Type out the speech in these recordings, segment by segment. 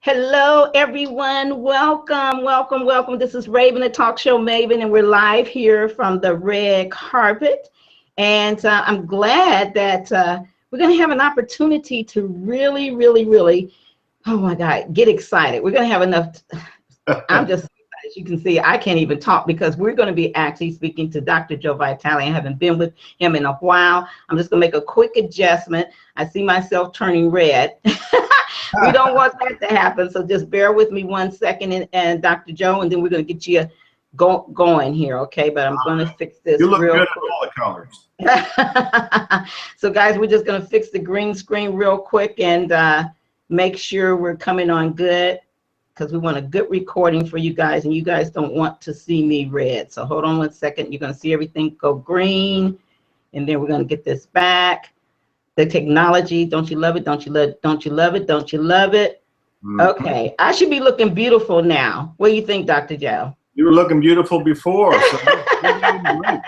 Hello, everyone. Welcome, welcome, welcome. This is Raven, the talk show Maven, and we're live here from the red carpet. And I'm glad that we're going to have an opportunity to really, oh my God, get excited. We're going to have enough. I'm just, as you can see, I can't even talk because we're going to be actually speaking to Dr. Joe Vitale. I haven't been with him in a while. I'm just going to make a quick adjustment. I see myself turning red. We don't want that to happen, so just bear with me 1 second, and Dr. Joe, and then we're going to get you going here, okay? But I'm going to fix this real quick. You look good at all the colors. So, guys, we're just going to fix the green screen real quick and make sure we're coming on good because we want a good recording for you guys, and you guys don't want to see me red. So hold on 1 second. You're going to see everything go green, and then we're going to get this back. The technology, don't you love it? Don't you love it? Don't you love it? Don't you love it? Okay, I should be looking beautiful now. What do you think, Dr. Joe? You were looking beautiful before, so you're doing great.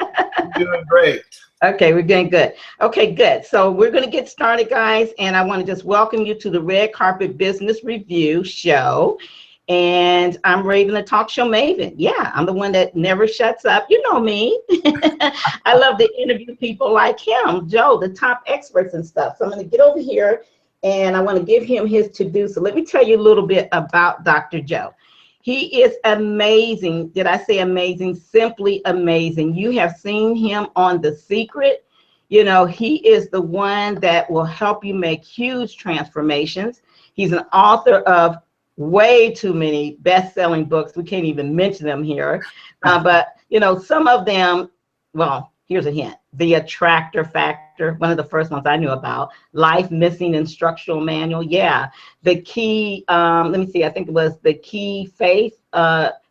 You're doing great. Okay, we're doing good. Okay, good. So we're going to get started, guys, and I want to just welcome you to the Red Carpet Business Review Show. And I'm Raven, the talk show Maven. Yeah, I'm the one that never shuts up. You know me. I love to interview people like him, Joe, the top experts and stuff. So I'm going to get over here and I want to give him his to-do. So let me tell you a little bit about Dr. Joe. He is amazing. Did I say amazing? Simply amazing. You have seen him on The Secret. You know, he is the one that will help you make huge transformations. He's an author of way too many best-selling books. We can't even mention them here. But, you know, some of them, well, here's a hint. The Attractor Factor, one of the first ones I knew about. Life Missing Instructional Manual. Yeah. The Key, let me see, I think it was The Key Faith,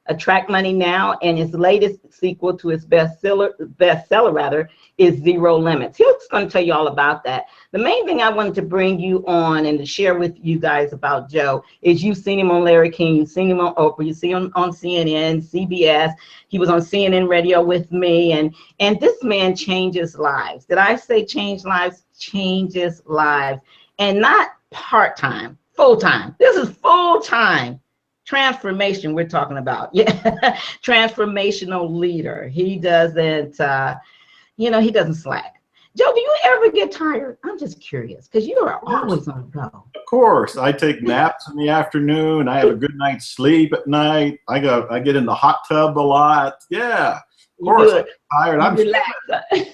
Attract Money Now, and his latest sequel to his bestseller rather, is Zero Limits. He's going to tell you all about that. The main thing I wanted to bring you on and to share with you guys about Joe is you've seen him on Larry King, you've seen him on Oprah, you see him on CNN, CBS. He was on CNN radio with me, and this man changes lives. Did I say change lives? Changes lives, and not part-time, full-time. This is full-time. Transformation we're talking about. Yeah. Transformational leader. He doesn't you know, he doesn't slack. Joe, do you ever get tired? I'm just curious because you are always on the go. Of course. I take naps in the afternoon. I have a good night's sleep at night. I get in the hot tub a lot. Yeah. Of course. I get tired. I'm relaxed.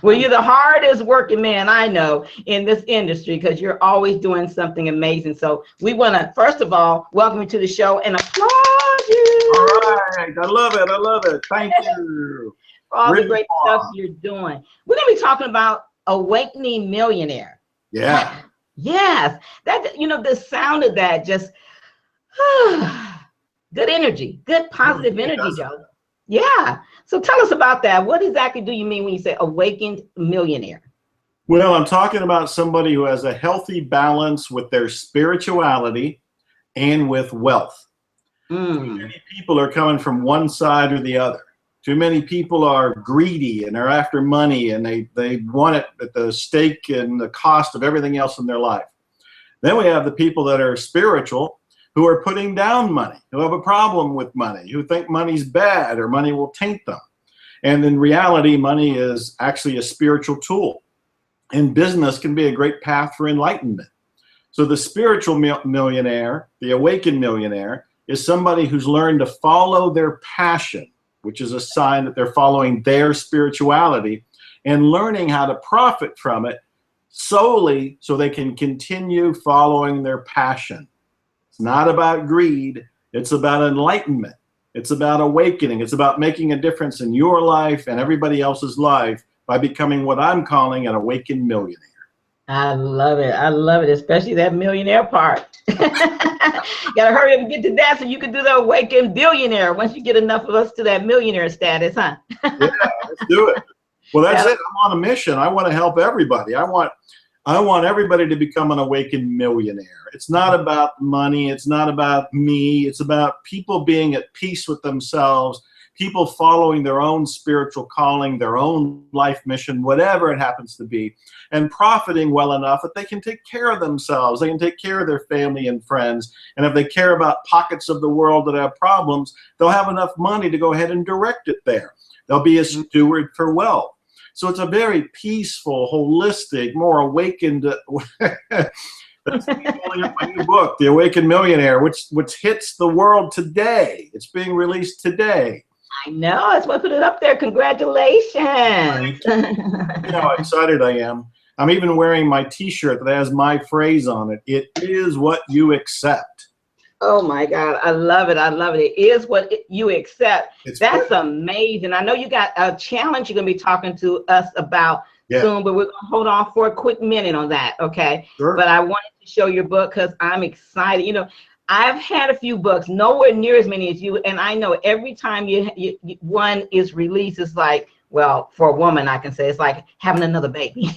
Well, you're the hardest working man I know in this industry because you're always doing something amazing. So we want to, first of all, welcome you to the show and applaud you. All right. I love it. I love it. Thank you. For all the great stuff you're doing. We're going to be talking about Awakening Millionaire. Yeah. Yes. That, you know, the sound of that just, good energy, good positive energy, Joe. Yeah. So tell us about that. What exactly do you mean when you say awakened millionaire? Well, I'm talking about somebody who has a healthy balance with their spirituality and with wealth. Too many people are coming from one side or the other. Too many people are greedy and are after money and they want it at the stake and the cost of everything else in their life. Then we have the people that are spiritual who are putting down money, who have a problem with money, who think money's bad or money will taint them. And in reality, money is actually a spiritual tool. And business can be a great path for enlightenment. So the spiritual millionaire, the awakened millionaire, is somebody who's learned to follow their passion, which is a sign that they're following their spirituality and learning how to profit from it solely so they can continue following their passion. It's not about greed. It's about enlightenment. It's about awakening. It's about making a difference in your life and everybody else's life by becoming what I'm calling an awakened millionaire. I love it. I love it, especially that millionaire part. Gotta hurry up and get to that so you can do the awakened billionaire once you get enough of us to that millionaire status, huh? Yeah, let's do it. Well, that's it. I'm on a mission. I want to help everybody. I want everybody to become an awakened millionaire. It's not about money. It's not about me. It's about people being at peace with themselves, people following their own spiritual calling, their own life mission, whatever it happens to be, and profiting well enough that they can take care of themselves, they can take care of their family and friends, and if they care about pockets of the world that have problems, they'll have enough money to go ahead and direct it there. They'll be a steward for wealth. So it's a very peaceful, holistic, more awakened. That's pulling up my new book, The Awaken Millionaire, which hits the world today. It's being released today. I know. That's why I put it up there. Congratulations. You know how excited I am. I'm even wearing my T-shirt that has my phrase on it. It is what you accept. Oh my God, I love it. I love it. It is what you accept. That's amazing. I know you got a challenge you're going to be talking to us about soon, but we're going to hold on for a quick minute on that, okay? Sure. But I wanted to show your book because I'm excited. You know, I've had a few books, nowhere near as many as you, and I know every time one is released, it's like, well, for a woman, I can say it's like having another baby.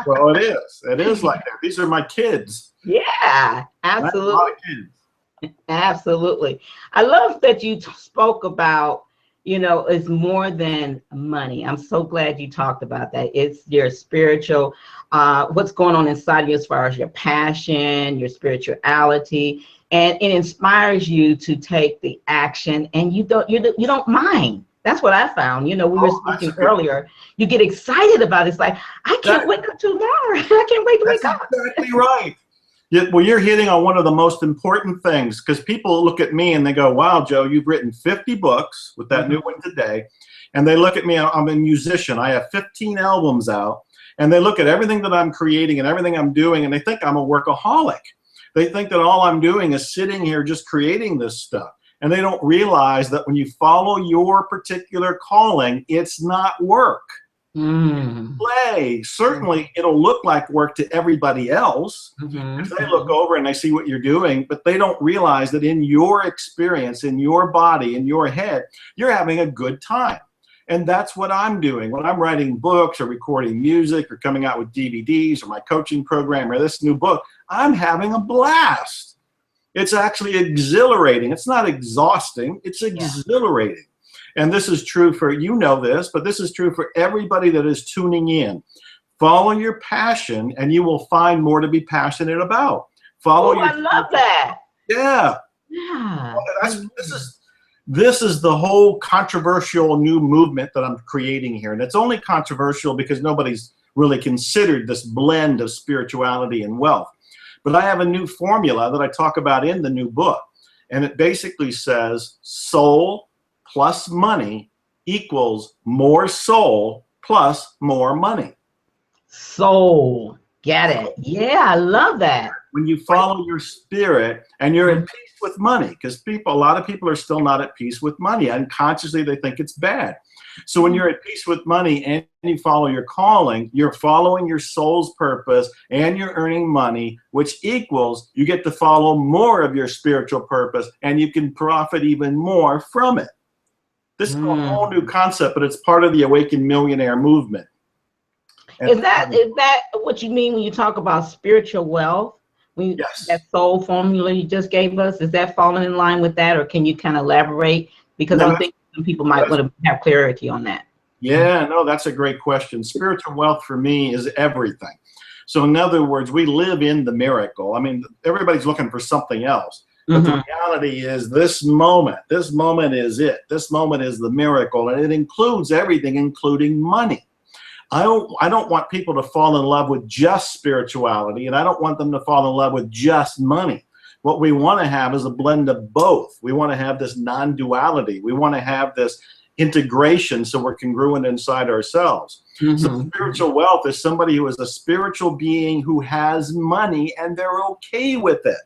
Well, it is. It is like that. These are my kids. Yeah, absolutely. Absolutely. I love that you spoke about, you know, it's more than money. I'm so glad you talked about that. It's your spiritual, what's going on inside of you as far as your passion, your spirituality, and it inspires you to take the action, and you don't mind. That's what I found. You know, we were speaking earlier. You get excited about it. It's like, I can't wake up tomorrow. I can't wait to wake up. Exactly right. Well, you're hitting on one of the most important things, because people look at me and they go, wow, Joe, you've written 50 books with that new one today. And they look at me, I'm a musician. I have 15 albums out. And they look at everything that I'm creating and everything I'm doing, and they think I'm a workaholic. They think that all I'm doing is sitting here just creating this stuff. And they don't realize that when you follow your particular calling, it's not work. Play. Certainly, it'll look like work to everybody else. If they look over and they see what you're doing, but they don't realize that in your experience, in your body, in your head, you're having a good time. And that's what I'm doing. When I'm writing books or recording music or coming out with DVDs or my coaching program or this new book, I'm having a blast. It's actually exhilarating. It's not exhausting. It's exhilarating. And this is true for, you know this, but this is true for everybody that is tuning in. Follow your passion and you will find more to be passionate about. Follow I love that. Yeah. This is the whole controversial new movement that I'm creating here. And it's only controversial because nobody's really considered this blend of spirituality and wealth. But I have a new formula that I talk about in the new book. And it basically says soul plus money equals more soul plus more money. Soul. Get it. Yeah, I love that. When you follow your spirit and you're at peace with money, because a lot of people are still not at peace with money. Unconsciously, they think it's bad. So when you're at peace with money and you follow your calling, you're following your soul's purpose and you're earning money, which equals you get to follow more of your spiritual purpose and you can profit even more from it. This is a whole new concept, but it's part of the Awaken Millionaire movement. And is that what you mean when you talk about spiritual wealth? Yes. That soul formula you just gave us, is that falling in line with that, or can you kind of elaborate? Because I'm thinking some people might want to have clarity on that. Yeah, no, that's a great question. Spiritual wealth for me is everything. So in other words, we live in the miracle. I mean, everybody's looking for something else. But the reality is this moment is it. This moment is the miracle, and it includes everything, including money. I don't want people to fall in love with just spirituality, and I don't want them to fall in love with just money. What we want to have is a blend of both. We want to have this non-duality. We want to have this integration so we're congruent inside ourselves. So spiritual wealth is somebody who is a spiritual being who has money and they're okay with it.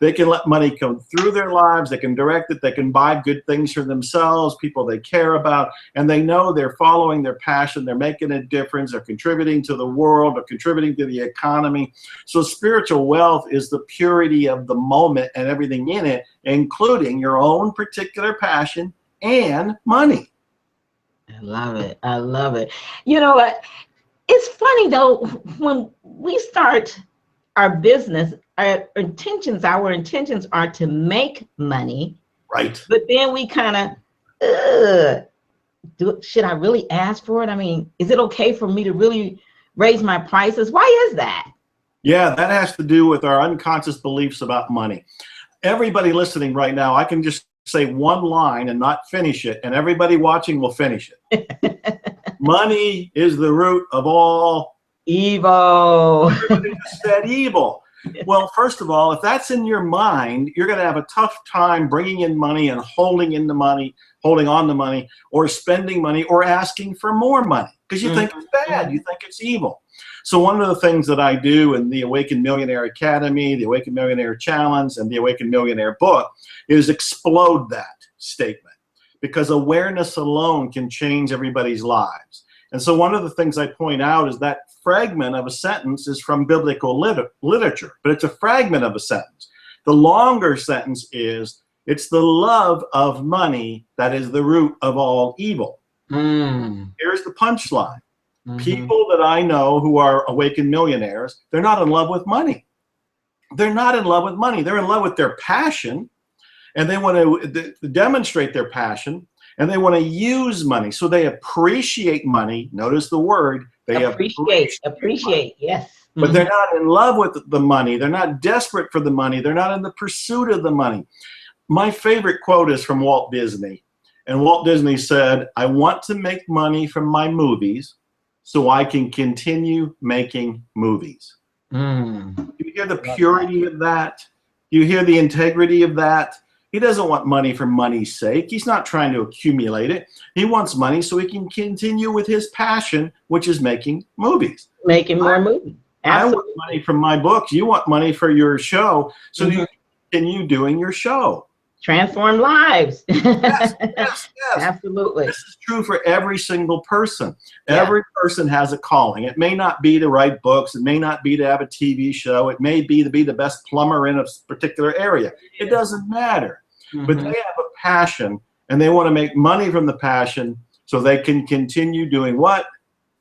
They can let money come through their lives. They can direct it. They can buy good things for themselves, people they care about, and they know they're following their passion. They're making a difference. They're contributing to the world. They're contributing to the economy. So spiritual wealth is the purity of the moment and everything in it, including your own particular passion and money. I love it. I love it. You know what? It's funny though, when we start our business, our intentions are to make money. Right. But then we kind of Should I really ask for it? I mean, is it okay for me to really raise my prices? Why is that? Yeah, that has to do with our unconscious beliefs about money. Everybody listening right now, I can just say one line and not finish it, and everybody watching will finish it. Money is the root of all evil. Everybody just said evil. Well, first of all, if that's in your mind, you're going to have a tough time bringing in money and holding on to money, or spending money, or asking for more money, because you think it's bad, you think it's evil. So one of the things that I do in the Awaken Millionaire Academy, the Awaken Millionaire Challenge, and the Awaken Millionaire book is explode that statement, because awareness alone can change everybody's lives. And so one of the things I point out is that fragment of a sentence is from biblical literature, but it's a fragment of a sentence. The longer sentence is, it's the love of money that is the root of all evil. Here's the punchline. People that I know who are awakened millionaires, they're not in love with money. They're not in love with money. They're in love with their passion, and they want to demonstrate their passion, and they want to use money. So they appreciate money. Notice the word. They appreciate, yes. But they're not in love with the money. They're not desperate for the money. They're not in the pursuit of the money. My favorite quote is from Walt Disney. And Walt Disney said, "I want to make money from my movies so I can continue making movies." You hear the purity of that? You hear the integrity of that? He doesn't want money for money's sake. He's not trying to accumulate it. He wants money so he can continue with his passion, which is making movies. Making more movies. Absolutely. I want money from my books. You want money for your show, so you continue doing your show. Transform lives. Yes. Absolutely. This is true for every single person. Every person has a calling. It may not be to write books. It may not be to have a TV show. It may be to be the best plumber in a particular area. It doesn't matter. But they have a passion, and they want to make money from the passion so they can continue doing what?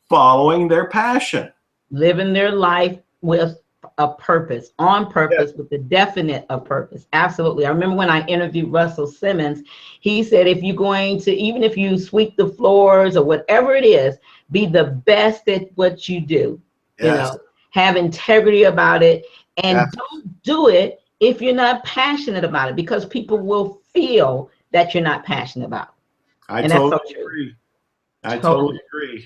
Following their passion. Living their life with a purpose, on purpose, with the definite of purpose. Absolutely. I remember when I interviewed Russell Simmons, he said, if you're going to, even if you sweep the floors or whatever it is, be the best at what you do. You know, have integrity about it, and don't do it if you're not passionate about it, because people will feel that you're not passionate about it. I totally agree. I totally agree.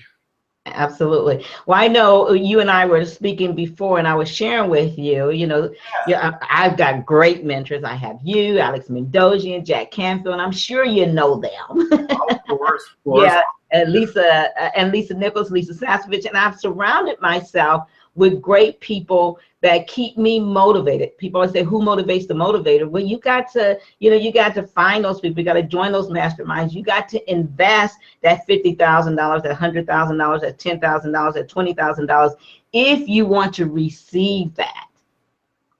Absolutely. Well, I know you and I were speaking before, and I was sharing with you, you know, I've got great mentors. I have you, Alex Mendoza, and Jack Canfield, and I'm sure you know them. Of course. Yeah, and Lisa Nichols, Lisa Sasovich, and I've surrounded myself with great people that keep me motivated. People always say, who motivates the motivator? Well, you got to, you know, you got to find those people. You got to join those masterminds. You got to invest that $50,000, that $100,000, that $10,000, that $20,000 if you want to receive that.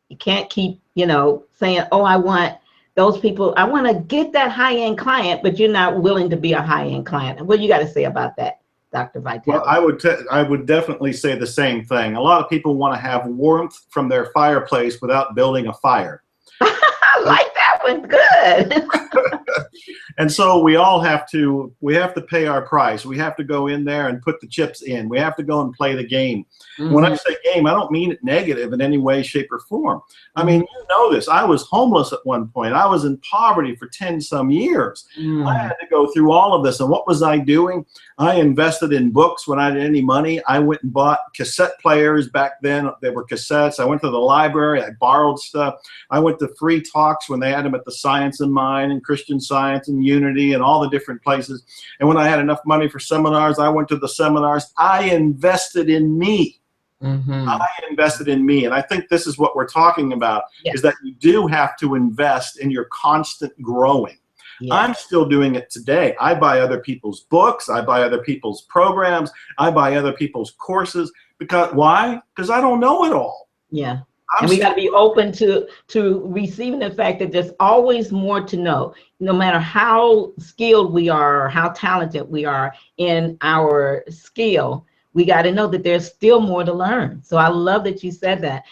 You can't keep, you know, saying, oh, I want those people, I want to get that high-end client, but you're not willing to be a high-end client. What do you got to say about that, Dr. Vitale? Well, I would definitely say the same thing. A lot of people want to have warmth from their fireplace without building a fire. I like that one. Good. And so we all have to pay our price. We have to go in there and put the chips in. We have to go and play the game. When I say game, I don't mean it negative in any way, shape, or form. I mean, you know this. I was homeless at one point. I was in poverty for 10-some years. I had to go through all of this. And what was I doing? I invested in books when I had any money. I went and bought cassette players back then. They were cassettes. I went to the library. I borrowed stuff. I went to free talks when they had them at the Science and Mind and Christian Science and Unity and all the different places. And when I had enough money for seminars, I went to the seminars. I invested in me. I invested in me. And I think this is what we're talking about, is that you do have to invest in your constant growing. I'm still doing it today. I buy other people's books. I buy other people's programs. I buy other people's courses. Because why? Because I don't know it all. Yeah. And we got to be open to receiving the fact that there's always more to know. No matter how skilled we are or how talented we are in our skill, we got to know that there's still more to learn. So I love that you said that.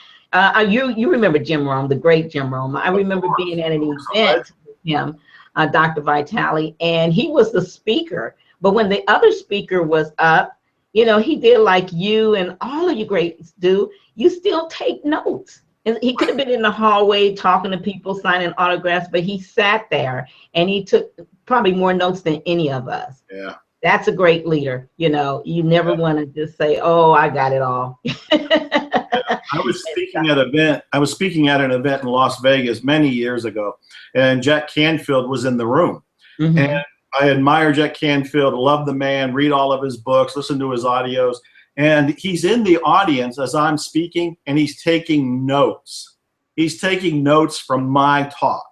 You remember Jim Rome, the great Jim Rome. I remember being at an event with him Dr. Vitale, and he was the speaker. But when the other speaker was up, you know, he did like you and all of you greats do. You still take notes. And he could have been in the hallway talking to people, signing autographs, but he sat there and he took probably more notes than any of us. Yeah. That's a great leader. You know, you never want to just say, "Oh, I got it all." I was speaking at an event in Las Vegas many years ago, and Jack Canfield was in the room. Mm-hmm. And I admire Jack Canfield, love the man, read all of his books, listen to his audios. And he's in the audience as I'm speaking, and he's taking notes. He's taking notes from my talk.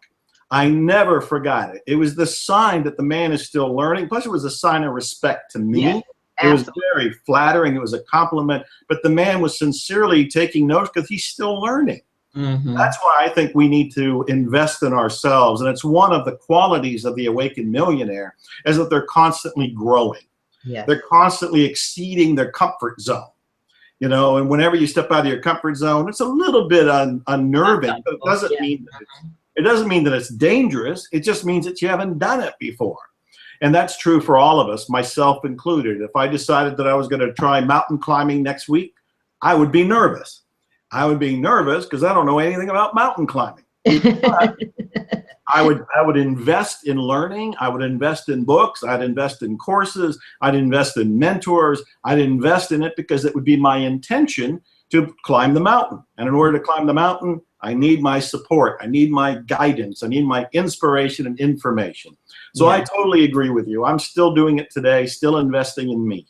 I never forgot it. It was the sign that the man is still learning. Plus, it was a sign of respect to me. Yes, it was very flattering. It was a compliment. But the man was sincerely taking notes because he's still learning. Mm-hmm. That's why I think we need to invest in ourselves. And it's one of the qualities of the Awaken Millionaire is that they're constantly growing. Yes. They're constantly exceeding their comfort zone. You know, and whenever you step out of your comfort zone, it's a little bit unnerving, but it doesn't mean that it's dangerous. It just means that you haven't done it before. And that's true for all of us, myself included. If I decided that I was going to try mountain climbing next week, I would be nervous. I would be nervous because I don't know anything about mountain climbing. I would invest in learning. I would invest in books. I'd invest in courses. I'd invest in mentors. I'd invest in it because it would be my intention to climb the mountain. And in order to climb the mountain, I need my support. I need my guidance. I need my inspiration and information. So I totally agree with you. I'm still doing it today, still investing in me.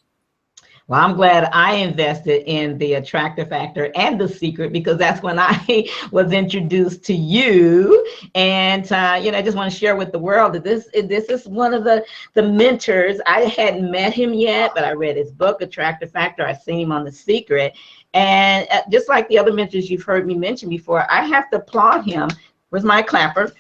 Well, I'm glad I invested in the attractor factor and the secret, because that's when I was introduced to you. And, you know, I just want to share with the world that this is one of the mentors. I hadn't met him yet, but I read his book, Attractor Factor. I've seen him on The Secret. And just like the other mentors you've heard me mention before, I have to applaud him. Where's my clapper?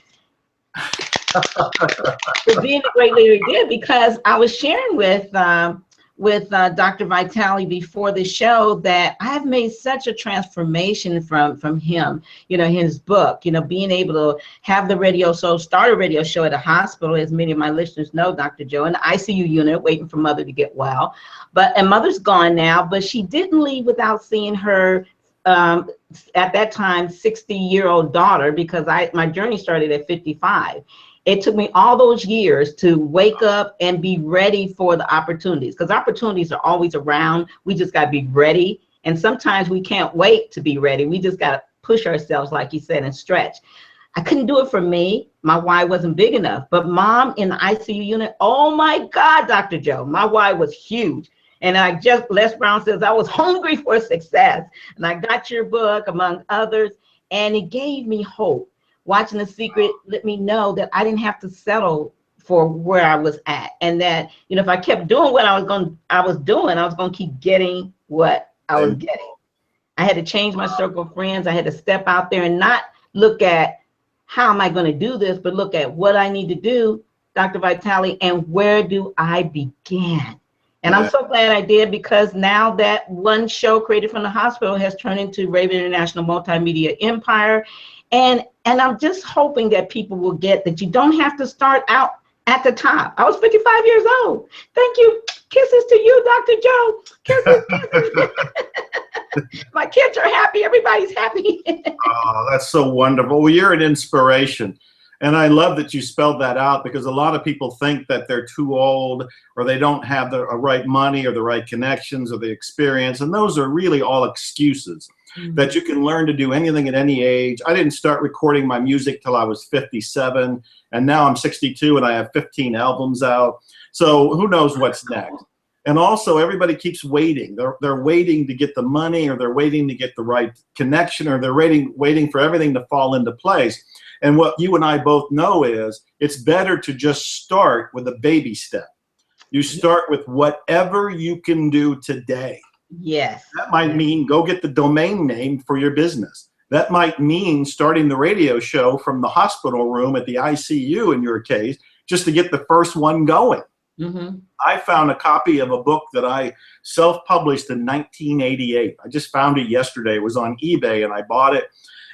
For being the great leader he did, because I was sharing with Dr. Vitale before the show that I've made such a transformation from him, you know, his book, you know, being able to have the radio show, start a radio show at a hospital, as many of my listeners know, Dr. Joe, in the ICU unit, waiting for mother to get well. And mother's gone now, but she didn't leave without seeing her, at that time, 60-year-old daughter, because my journey started at 55. It took me all those years to wake up and be ready for the opportunities, because opportunities are always around. We just got to be ready. And sometimes we can't wait to be ready. We just got to push ourselves, like you said, and stretch. I couldn't do it for me. My why wasn't big enough. But mom in the ICU unit, oh my God, Dr. Joe, my why was huge. And Les Brown says, I was hungry for success. And I got your book, among others, and it gave me hope. Watching The Secret let me know that I didn't have to settle for where I was at, and that, you know, if I kept doing what I was doing, I was going to keep getting what I was getting. I had to change my circle of friends. I had to step out there and not look at how am I going to do this, but look at what I need to do, Dr. Vitale, and where do I begin? And I'm so glad I did, because now that one show created from the hospital has turned into Raven International Multimedia Empire. And I'm just hoping that people will get that you don't have to start out at the top. I was 55 years old. Thank you. Kisses to you, Dr. Joe. Kisses. My kids are happy. Everybody's happy. Oh, that's so wonderful. Well, you're an inspiration. And I love that you spelled that out, because a lot of people think that they're too old, or they don't have the right money or the right connections or the experience. And those are really all excuses. That you can learn to do anything at any age. I didn't start recording my music till I was 57, and now I'm 62 and I have 15 albums out. So who knows what's next? And also, everybody keeps waiting. They're waiting to get the money, or they're waiting to get the right connection, or they're waiting for everything to fall into place. And what you and I both know is it's better to just start with a baby step. You start with whatever you can do today. Yes. That might mean go get the domain name for your business. That might mean starting the radio show from the hospital room at the ICU, in your case, just to get the first one going. Mm-hmm. I found a copy of a book that I self-published in 1988. I just found it yesterday. It was on eBay, and I bought it.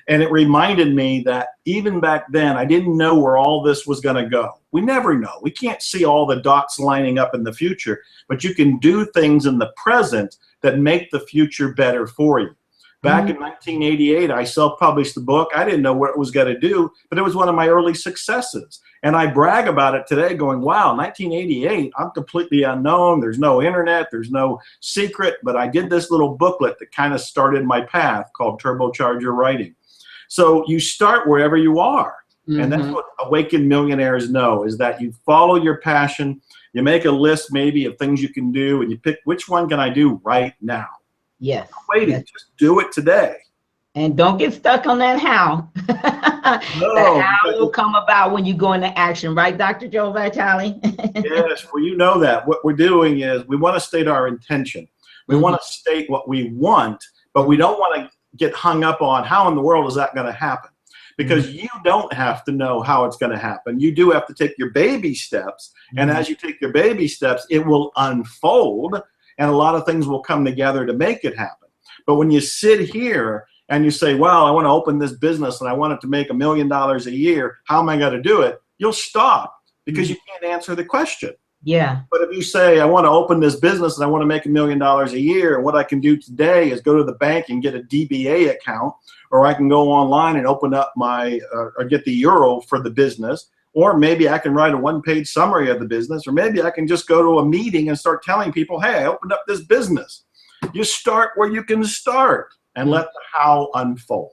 And it reminded me that even back then, I didn't know where all this was going to go. We never know. We can't see all the dots lining up in the future, but you can do things in the present that make the future better for you. Back in 1988, I self-published the book. I didn't know what it was going to do, but it was one of my early successes. And I brag about it today going, wow, 1988, I'm completely unknown. There's no internet. There's no secret. But I did this little booklet that kind of started my path called Turbocharge Your Writing. So you start wherever you are. And that's what Awaken Millionaires know, is that you follow your passion. You make a list maybe of things you can do, and you pick which one can I do right now. Yes. Waiting, just do it today. And don't get stuck on that how. No, the how will come about when you go into action, right, Dr. Joe Vitale? Yes, well, you know that. What we're doing is we want to state our intention. We want to state what we want, but we don't want to get hung up on how in the world is that going to happen. Because you don't have to know how it's going to happen. You do have to take your baby steps. And as you take your baby steps, it will unfold. And a lot of things will come together to make it happen. But when you sit here and you say, well, I want to open this business and I want it to make $1 million a year, how am I going to do it? You'll stop because you can't answer the question. Yeah. But if you say, I want to open this business and I want to make $1 million a year, and what I can do today is go to the bank and get a DBA account, or I can go online and open up my, or get the euro for the business, or maybe I can write a one-page summary of the business, or maybe I can just go to a meeting and start telling people, hey, I opened up this business. You start where you can start and let the how unfold.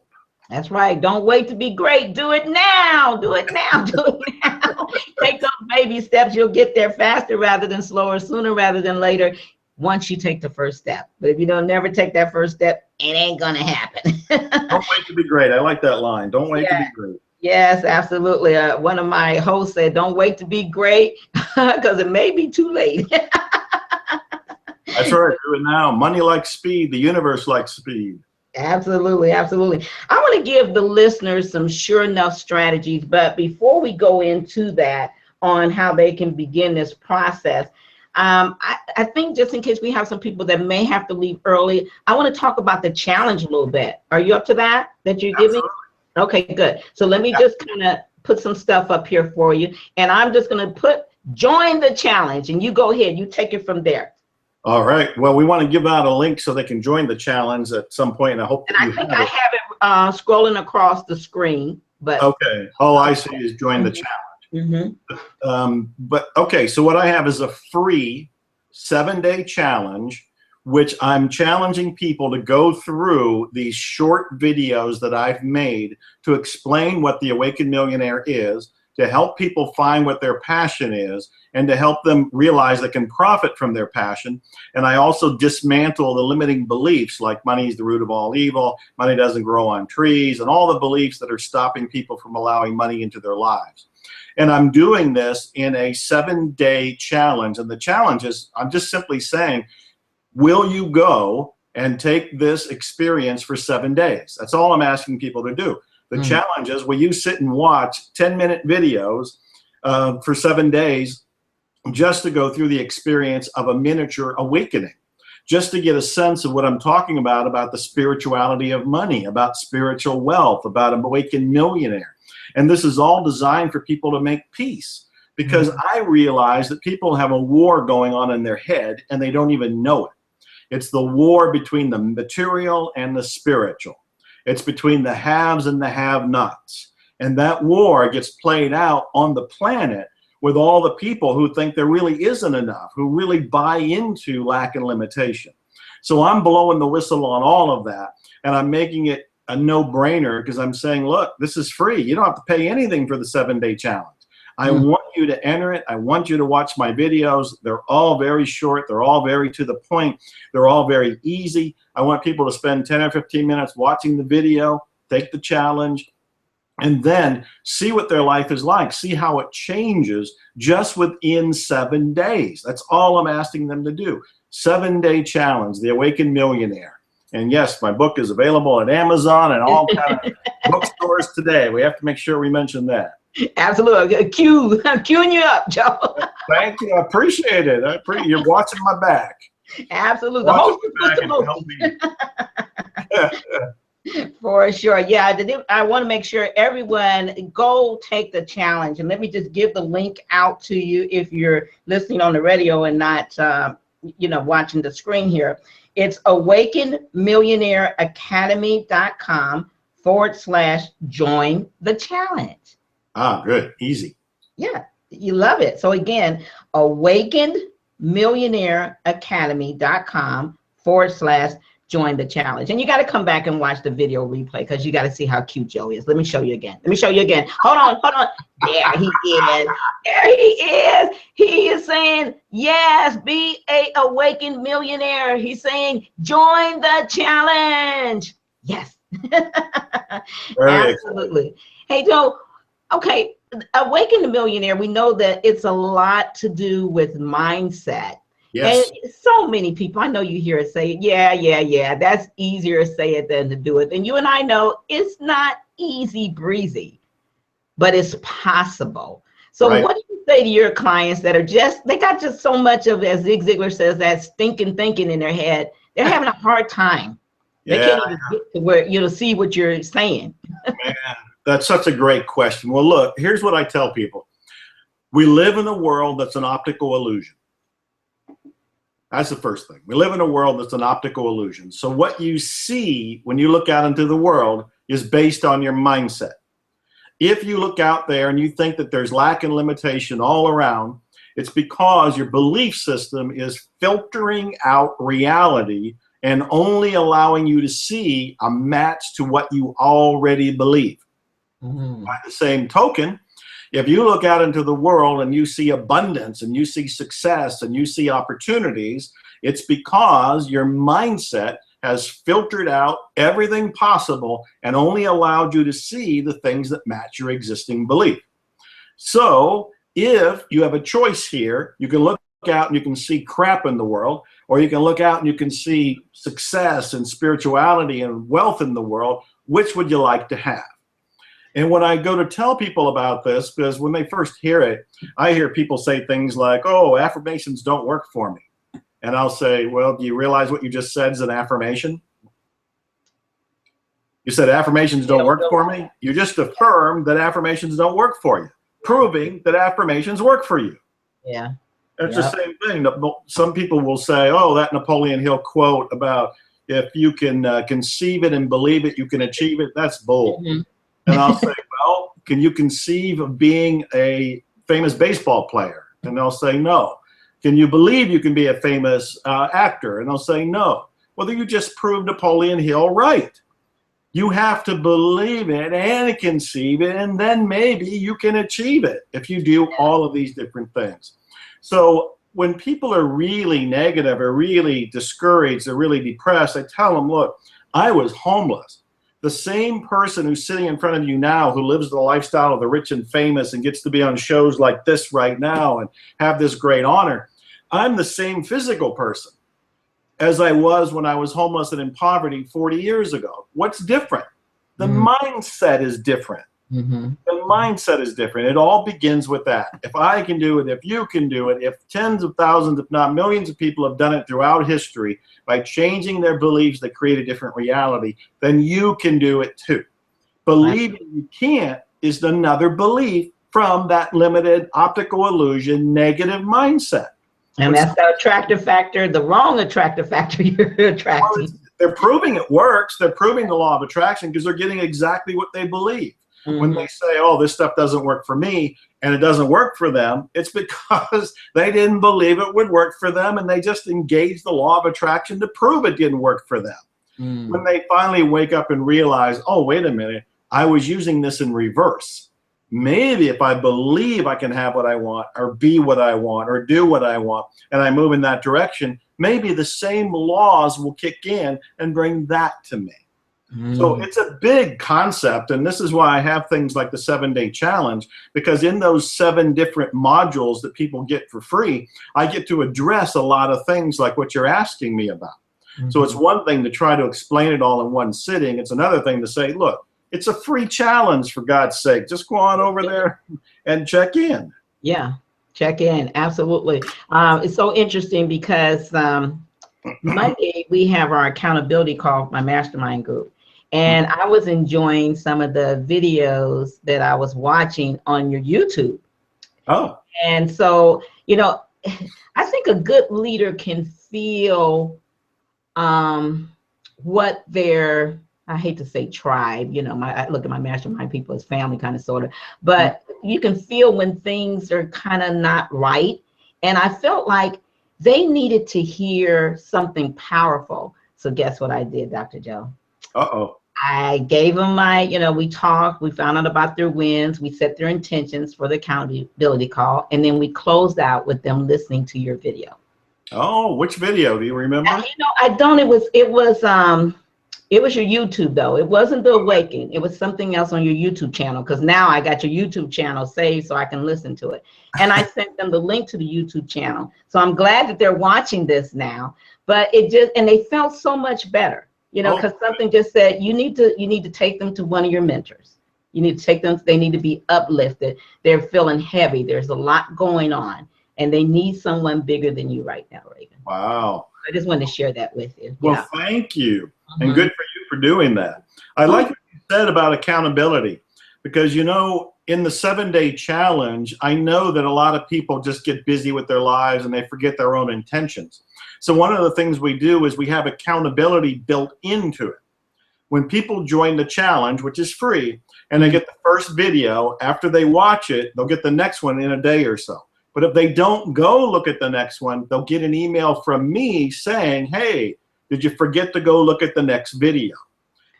That's right. Don't wait to be great. Do it now. Do it now. Do it now. Take those baby steps. You'll get there faster rather than slower, sooner rather than later, once you take the first step. But if you don't never take that first step, it ain't going to happen. Don't wait to be great. I like that line. Don't wait to be great. Yes, absolutely. One of my hosts said, don't wait to be great because it may be too late. That's right. Do it now. Money likes speed. The universe likes speed. Absolutely. Absolutely. I want to give the listeners some sure enough strategies. But before we go into that on how they can begin this process, I think just in case we have some people that may have to leave early, I want to talk about the challenge a little bit. Are you up to that you're giving? Okay, good. So let me just kind of put some stuff up here for you. And I'm just going to join the challenge. And you go ahead. You take it from there. All right. Well, we want to give out a link so they can join the challenge at some point. And I hope I think I have it scrolling across the screen. But okay. All I see is join the challenge. But okay. So what I have is a free 7-day challenge, which I'm challenging people to go through these short videos that I've made to explain what the Awaken Millionaire is, to help people find what their passion is, and to help them realize they can profit from their passion. And I also dismantle the limiting beliefs like money is the root of all evil, money doesn't grow on trees, and all the beliefs that are stopping people from allowing money into their lives. And I'm doing this in a 7-day challenge. And the challenge is, I'm just simply saying, will you go and take this experience for 7 days? That's all I'm asking people to do. The challenge is, will you sit and watch 10-minute videos for 7 days just to go through the experience of a miniature awakening, just to get a sense of what I'm talking about the spirituality of money, about spiritual wealth, about an Awakened Millionaire. And this is all designed for people to make peace, because I realize that people have a war going on in their head and they don't even know it. It's the war between the material and the spiritual. It's between the haves and the have-nots. And that war gets played out on the planet with all the people who think there really isn't enough, who really buy into lack and limitation. So I'm blowing the whistle on all of that, and I'm making it a no-brainer, because I'm saying, look, this is free. You don't have to pay anything for the 7-day challenge. I want you to enter it. I want you to watch my videos. They're all very short. They're all very to the point. They're all very easy. I want people to spend 10 or 15 minutes watching the video, take the challenge, and then see what their life is like. See how it changes just within 7 days. That's all I'm asking them to do. 7-day challenge, The Awakened Millionaire. And yes, my book is available at Amazon and all kind of bookstores today. We have to make sure we mention that. Absolutely. Queuing you up, Joe. Thank you. I appreciate it. You're watching my back. Absolutely. For sure. Yeah, I want to make sure everyone go take the challenge. And let me just give the link out to you if you're listening on the radio and not, watching the screen here. It's awakenmillionaireacademy.com/join the challenge. Ah, good. Easy. Yeah, you love it. So again, awakenmillionaireacademy.com/join the challenge. And you got to come back and watch the video replay because you got to see how cute Joe is. Let me show you again. Hold on. There he is. He is saying, yes, be a awakened millionaire. He's saying, join the challenge. Yes. Absolutely. Hey, Joe. Okay. Awaken the Millionaire. We know that it's a lot to do with mindset. Yes. And so many people, I know you hear it say, yeah. That's easier to say it than to do it. And you and I know it's not easy breezy, but it's possible. So right. What do you say to your clients that are they got just so much of, as Zig Ziglar says, that stinking thinking in their head. They're having a hard time. They can't even get to where, see what you're saying. Man, that's such a great question. Well, look, here's what I tell people. We live in a world that's an optical illusion. That's the first thing. We live in a world that's an optical illusion. So what you see when you look out into the world is based on your mindset. If you look out there and you think that there's lack and limitation all around, it's because your belief system is filtering out reality and only allowing you to see a match to what you already believe. Mm-hmm. By the same token, if you look out into the world and you see abundance and you see success and you see opportunities, it's because your mindset has filtered out everything possible and only allowed you to see the things that match your existing belief. So if you have a choice here, you can look out and you can see crap in the world, or you can look out and you can see success and spirituality and wealth in the world. Which would you like to have? And when I go to tell people about this, because when they first hear it, I hear people say things like, oh, affirmations don't work for me. And I'll say, well, do you realize what you just said is an affirmation? You said affirmations don't work for me. You just affirmed that affirmations don't work for you, proving that affirmations work for you. Yeah. It's the same thing. Some people will say, oh, that Napoleon Hill quote about if you can conceive it and believe it, you can achieve it. That's bull. Mm-hmm. And I'll say, well, can you conceive of being a famous baseball player? And they'll say, no. Can you believe you can be a famous actor? And they'll say, no. Well, then you just proved Napoleon Hill right. You have to believe it and conceive it, and then maybe you can achieve it if you do all of these different things. So when people are really negative or really discouraged or really depressed, I tell them, look, I was homeless. The same person who's sitting in front of you now, who lives the lifestyle of the rich and famous and gets to be on shows like this right now and have this great honor, I'm the same physical person as I was when I was homeless and in poverty 40 years ago. What's different? The mindset is different. The mindset is different. It all begins with that. If I can do it, if you can do it, if tens of thousands, if not millions of people have done it throughout history by changing their beliefs that create a different reality, then you can do it too. Believing you can't is another belief from that limited optical illusion negative mindset. And that's the attractive factor, the wrong attractive factor you're attracting. They're proving it works. They're proving the law of attraction because they're getting exactly what they believe. When they say, oh, this stuff doesn't work for me, and it doesn't work for them, it's because they didn't believe it would work for them, and they just engaged the law of attraction to prove it didn't work for them. When they finally wake up and realize, oh, wait a minute, I was using this in reverse. Maybe if I believe I can have what I want or be what I want or do what I want, and I move in that direction, maybe the same laws will kick in and bring that to me. So it's a big concept, and this is why I have things like the 7-day challenge, because in those 7 different modules that people get for free, I get to address a lot of things like what you're asking me about. So it's one thing to try to explain it all in one sitting. It's another thing to say, look, it's a free challenge, for God's sake. Just go on over there and check in. Yeah, check in. Absolutely. It's so interesting because Monday we have our accountability call, my mastermind group. And I was enjoying some of the videos that I was watching on your YouTube. Oh. And so, you know, I think a good leader can feel what their, I hate to say tribe, you know, I look at my mastermind people as family kind of sort of, but you can feel when things are kind of not right. And I felt like they needed to hear something powerful. So guess what I did, Dr. Joe? Uh-oh. I gave them my, you know, we talked, we found out about their wins, we set their intentions for the accountability call, and then we closed out with them listening to your video. Oh, which video? Do you remember? You know, I don't, it was your YouTube though. It wasn't the Awaken. It was something else on your YouTube channel, because now I got your YouTube channel saved so I can listen to it. And I sent them the link to the YouTube channel. So I'm glad that they're watching this now, but it just, and they felt so much better. You know, because something just said, you need to take them to one of your mentors. You need to take them, they need to be uplifted. They're feeling heavy. There's a lot going on, and they need someone bigger than you right now, Raven. Wow. I just wanted to share that with you. Well, thank you. And good for you for doing that. I like what you said about accountability, because, you know, in the 7-day challenge, I know that a lot of people just get busy with their lives and they forget their own intentions. So one of the things we do is we have accountability built into it. When people join the challenge, which is free, and they get the first video, after they watch it, they'll get the next one in a day or so. But if they don't go look at the next one, they'll get an email from me saying, hey, did you forget to go look at the next video?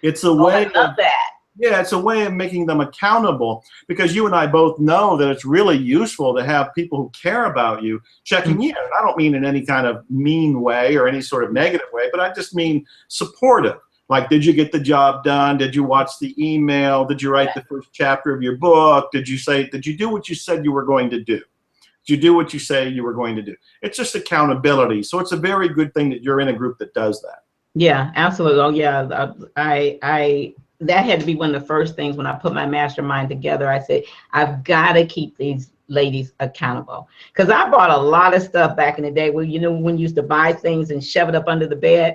It's a way I love that. Yeah, it's a way of making them accountable, because you and I both know that it's really useful to have people who care about you checking in. I don't mean in any kind of mean way or any sort of negative way, but I just mean supportive. Like, did you get the job done? Did you watch the email? Did you write the first chapter of your book? Did you do what you said you were going to do? Did you do what you say you were going to do? It's just accountability. So it's a very good thing that you're in a group that does that. Yeah, absolutely. Oh yeah, I that had to be one of the first things when I put my mastermind together. I said, I've got to keep these ladies accountable, because I bought a lot of stuff back in the day where, you know, when you used to buy things and shove it up under the bed.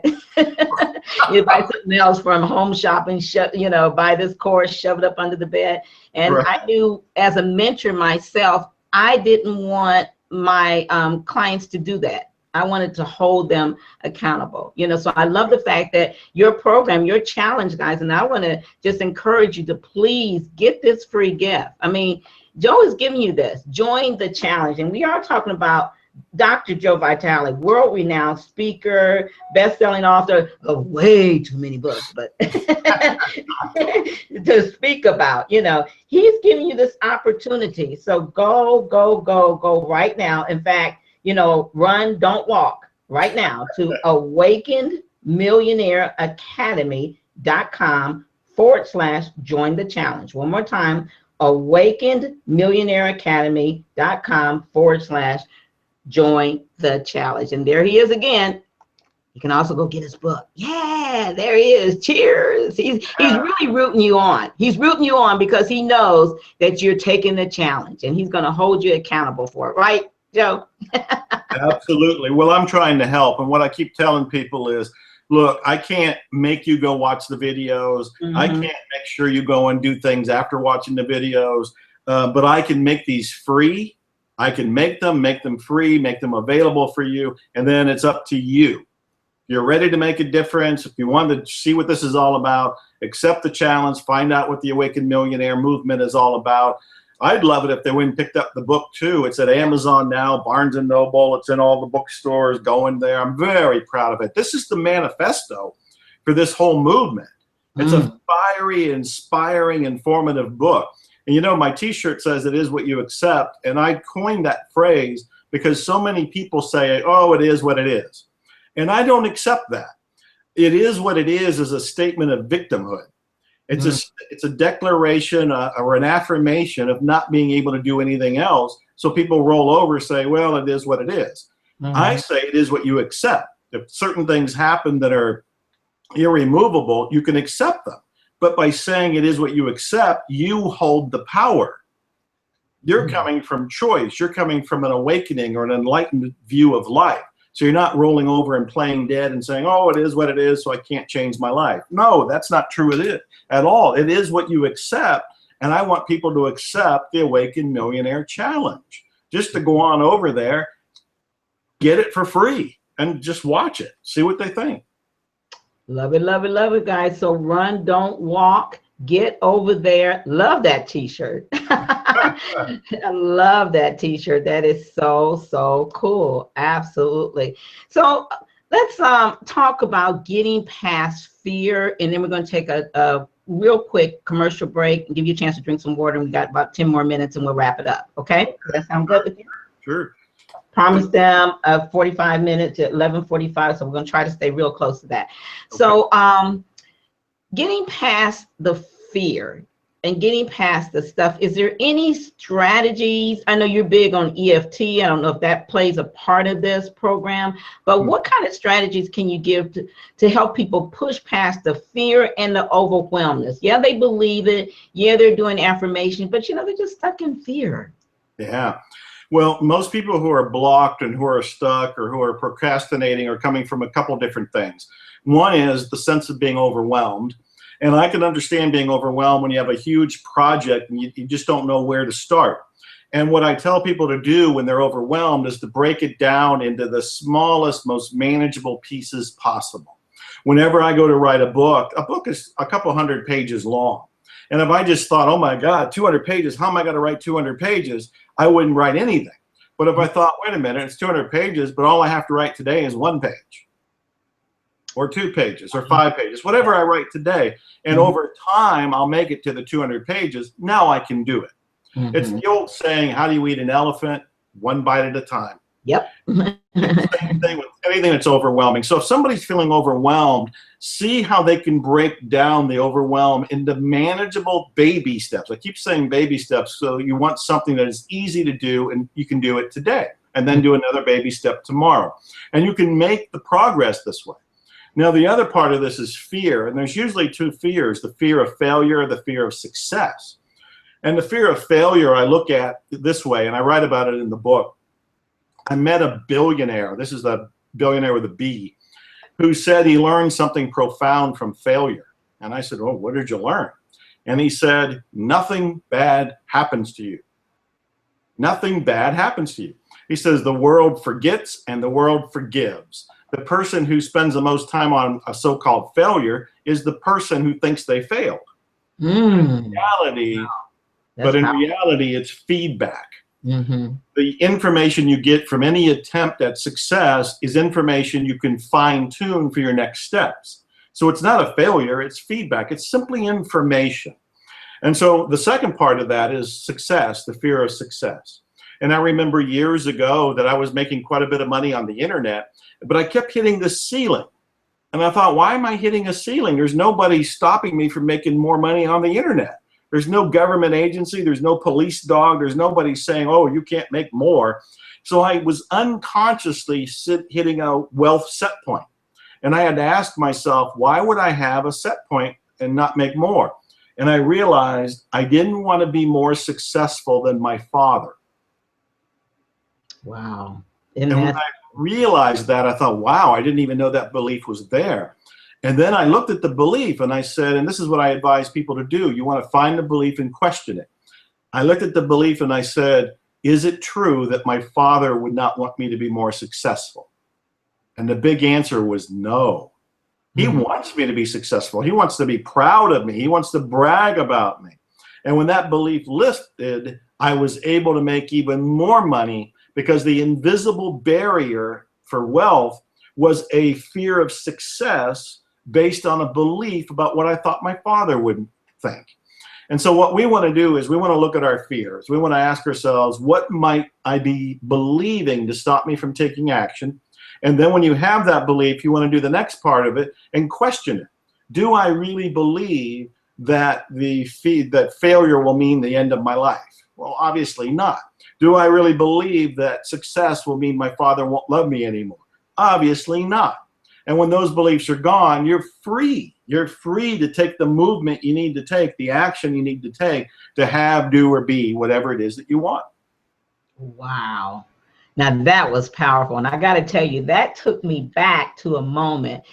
You buy something else from home shopping, you know, buy this course, shove it up under the bed. And I knew as a mentor myself, I didn't want my clients to do that. I wanted to hold them accountable, you know. So I love the fact that your program, your challenge, guys, and I want to just encourage you to please get this free gift. I mean, Joe is giving you this. Join the challenge. And we are talking about Dr. Joe Vitale, world-renowned speaker, best-selling author of way too many books, but to speak about, you know, he's giving you this opportunity. So go right now. In fact, you know, run, don't walk right now to awakenedmillionaireacademy.com/join the challenge. One more time, awakenedmillionaireacademy.com/join the challenge. And there he is again. You can also go get his book. Yeah, there he is. Cheers. He's really rooting you on. He's rooting you on because he knows that you're taking the challenge, and he's going to hold you accountable for it. Right, Joe? Absolutely. Well, I'm trying to help. And what I keep telling people is, look, I can't make you go watch the videos. I can't make sure you go and do things after watching the videos. But I can make these free. I can make them free, make them available for you. And then it's up to you. If you're ready to make a difference, if you want to see what this is all about, accept the challenge, find out what the Awaken Millionaire movement is all about. I'd love it if they went and picked up the book too. It's at Amazon now, Barnes & Noble. It's in all the bookstores. Going there. I'm very proud of it. This is the manifesto for this whole movement. It's a fiery, inspiring, informative book. And you know, my t-shirt says it is what you accept. And I coined that phrase because so many people say, oh, it is what it is. And I don't accept that. It is what it is a statement of victimhood. It's a declaration or an affirmation of not being able to do anything else. So people roll over and say, well, it is what it is. I say it is what you accept. If certain things happen that are irremovable, you can accept them. But by saying it is what you accept, you hold the power. You're coming from choice. You're coming from an awakening or an enlightened view of life. So you're not rolling over and playing dead and saying, oh, it is what it is, so I can't change my life. No, that's not true at all. It is what you accept. And I want people to accept the Awaken Millionaire Challenge. Just to go on over there, get it for free, and just watch it. See what they think. Love it, love it, love it, guys. So run, don't walk. Get over there. Love that t-shirt. I love that t-shirt. That is so cool. Absolutely. So let's talk about getting past fear, and then we're going to take a real quick commercial break and give you a chance to drink some water. We got about 10 more minutes and we'll wrap it up. Okay? Does that sound good with you? Sure. Promised them 45 minutes at 11:45, so we're going to try to stay real close to that. Okay. So getting past the fear and getting past the stuff, is there any strategies? I know you're big on EFT. I don't know if that plays a part of this program, but what kind of strategies can you give to help people push past the fear and the overwhelmness? Yeah, they believe it. Yeah, they're doing affirmation, but you know, they're just stuck in fear. Yeah. Well, most people who are blocked and who are stuck or who are procrastinating are coming from a couple different things. One is the sense of being overwhelmed. And I can understand being overwhelmed when you have a huge project and you just don't know where to start. And what I tell people to do when they're overwhelmed is to break it down into the smallest, most manageable pieces possible. Whenever I go to write a book is a couple hundred pages long. And if I just thought, oh my God, 200 pages, how am I going to write 200 pages? I wouldn't write anything. But if I thought, wait a minute, it's 200 pages, but all I have to write today is 1 page or 2 pages or 5 pages, whatever I write today. And over time, I'll make it to the 200 pages. Now I can do it. It's the old saying, how do you eat an elephant? 1 bite at a time. Yep. Same thing with anything that's overwhelming. So if somebody's feeling overwhelmed, see how they can break down the overwhelm into manageable baby steps. I keep saying baby steps. So you want something that is easy to do and you can do it today and then do another baby step tomorrow. And you can make the progress this way. Now, the other part of this is fear. And there's usually 2 fears, the fear of failure, the fear of success. And the fear of failure I look at this way, and I write about it in the book. I met a billionaire, this is the billionaire with a B, who said he learned something profound from failure. And I said, oh, what did you learn? And he said, nothing bad happens to you. Nothing bad happens to you. He says the world forgets and the world forgives. The person who spends the most time on a so-called failure is the person who thinks they failed. In reality, but in reality, it's feedback. The information you get from any attempt at success is information you can fine-tune for your next steps. So it's not a failure, it's feedback. It's simply information. And so the second part of that is success, the fear of success. And I remember years ago that I was making quite a bit of money on the internet, but I kept hitting the ceiling. And I thought, why am I hitting a ceiling? There's nobody stopping me from making more money on the internet. There's no government agency, there's no police dog, there's nobody saying, oh, you can't make more. So I was unconsciously hitting a wealth set point. And I had to ask myself, why would I have a set point and not make more? And I realized I didn't want to be more successful than my father. Wow. And when I realized that, I thought, wow, I didn't even know that belief was there. And then I looked at the belief and I said, and this is what I advise people to do. You want to find the belief and question it. I looked at the belief and I said, is it true that my father would not want me to be more successful? And the big answer was no. He wants me to be successful. He wants to be proud of me. He wants to brag about me. And when that belief lifted, I was able to make even more money because the invisible barrier for wealth was a fear of success based on a belief about what I thought my father would think. And so what we want to do is we want to look at our fears. We want to ask ourselves, what might I be believing to stop me from taking action? And then when you have that belief, you want to do the next part of it and question it. Do I really believe that that failure will mean the end of my life? Well, obviously not. Do I really believe that success will mean my father won't love me anymore? Obviously not. And when those beliefs are gone, you're free. You're free to take the movement you need to take, the action you need to take to have, do, or be whatever it is that you want. Wow. Now that was powerful. And I got to tell you, that took me back to a moment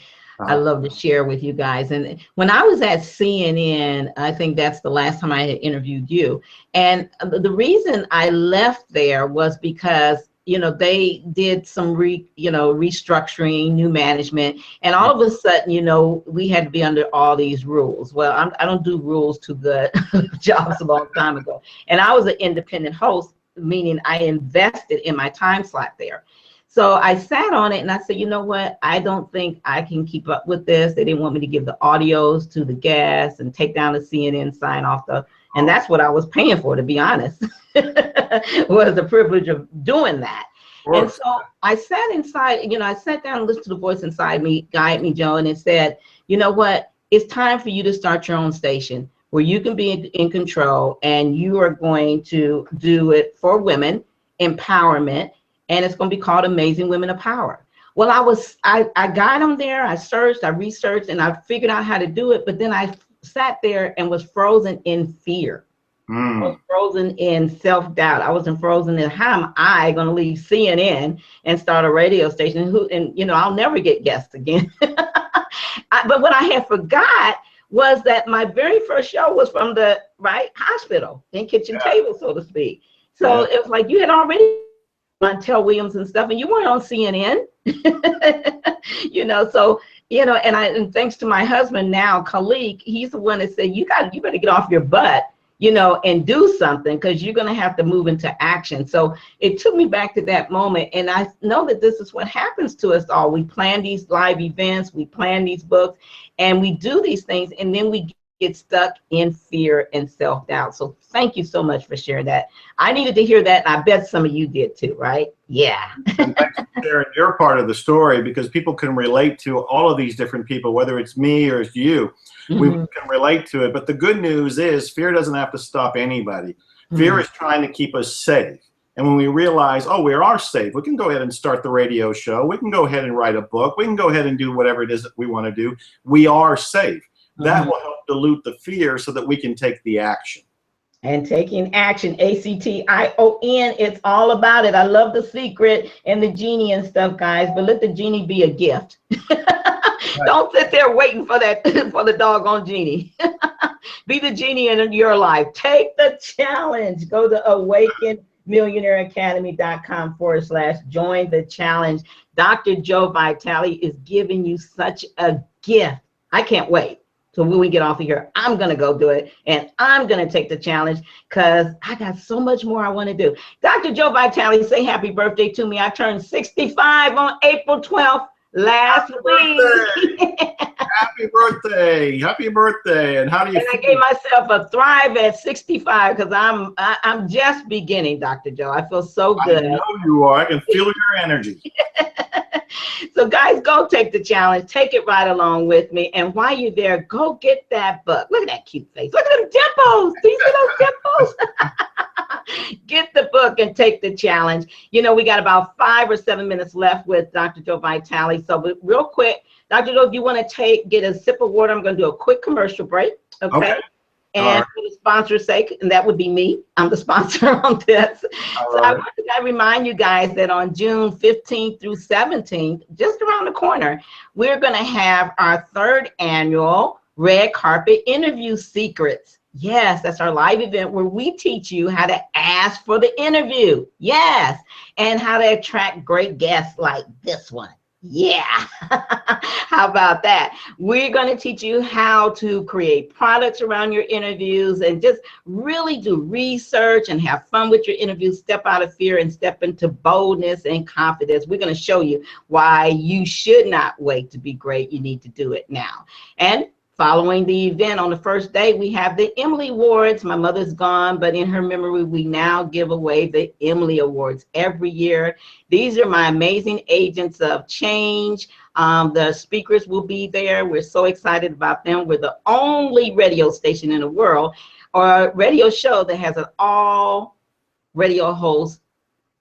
I love to share with you guys. And when I was at CNN, I think that's the last time I had interviewed you. And the reason I left there was because, you know, they did some restructuring, new management, and all of a sudden, you know, we had to be under all these rules. Well, I don't do rules too good. Jobs a long time ago. And I was an independent host, meaning I invested in my time slot there. So I sat on it and I said, you know what? I don't think I can keep up with this. They didn't want me to give the audios to the guests and take down the CNN sign off and that's what I was paying for, to be honest, was the privilege of doing that. And so I sat inside, you know, I sat down and listened to the voice inside me, guide me, Joe, and it said, you know what? It's time for you to start your own station where you can be in control, and you are going to do it for women, empowerment. And it's going to be called Amazing Women of Power. Well, I got on there, I searched, I researched, and I figured out how to do it. But then I sat there and was frozen in fear. I was frozen in self-doubt. I wasn't frozen in, how am I going to leave CNN and start a radio station? And you know, I'll never get guests again. But what I had forgot was that my very first show was from the hospital and kitchen table, so to speak. So it was like you had already Montel Williams and stuff, and you weren't on CNN. You know, so, you know, and thanks to my husband now, Khalik, he's the one that said, you better get off your butt, you know, and do something, because you're going to have to move into action. So it took me back to that moment. And I know that this is what happens to us all. We plan these live events, we plan these books, and we do these things, and then we get stuck in fear and self-doubt. So thank you so much for sharing that. I needed to hear that, and I bet some of you did too, right? Yeah. And thanks for sharing your part of the story, because people can relate to all of these different people, whether it's me or it's you. We can relate to it. But the good news is fear doesn't have to stop anybody. Fear is trying to keep us safe. And when we realize, oh, we are safe, we can go ahead and start the radio show. We can go ahead and write a book. We can go ahead and do whatever it is that we want to do. We are safe. That will help dilute the fear so that we can take the action. And taking action, ACTION, it's all about it. I love the secret and the genie and stuff, guys, but let the genie be a gift. Don't sit there waiting for that, for the doggone genie. Be the genie in your life. Take the challenge. Go to awakenmillionaireacademy.com/join the challenge. Dr. Joe Vitale is giving you such a gift. I can't wait. So when we get off of here, I'm going to go do it, and I'm going to take the challenge, because I got so much more I want to do. Dr. Joe Vitale, say happy birthday to me. I turned 65 on April 12th last week. Happy birthday. Happy birthday. And how do you feel? I gave myself a thrive at 65, because I'm just beginning, Dr. Joe. I feel so good. I know you are. I can feel your energy. So guys, go take the challenge. Take it right along with me. And while you're there, go get that book. Look at that cute face. Look at them dimples. Do you see those dimples? Get the book and take the challenge. You know, we got about 5 or 7 minutes left with Dr. Joe Vitale. So real quick, Dr. Joe, if you want to get a sip of water, I'm going to do a quick commercial break. Okay. And for the sponsor's sake, and that would be me. I'm the sponsor on this. So I want to remind you guys that on June 15th through 17th, just around the corner, we're going to have our 3rd annual Red Carpet Interview Secrets. Yes, that's our live event where we teach you how to ask for the interview. Yes. And how to attract great guests like this one. Yeah. How about that? We're going to teach you how to create products around your interviews and just really do research and have fun with your interviews. Step out of fear and step into boldness and confidence. We're going to show you why you should not wait to be great. You need to do it now. And following the event on the first day, we have the Emily Awards. My mother's gone, but in her memory, we now give away the Emily Awards every year. These are my amazing agents of change. The speakers will be there. We're so excited about them. We're the only radio station in the world or radio show that has an all radio host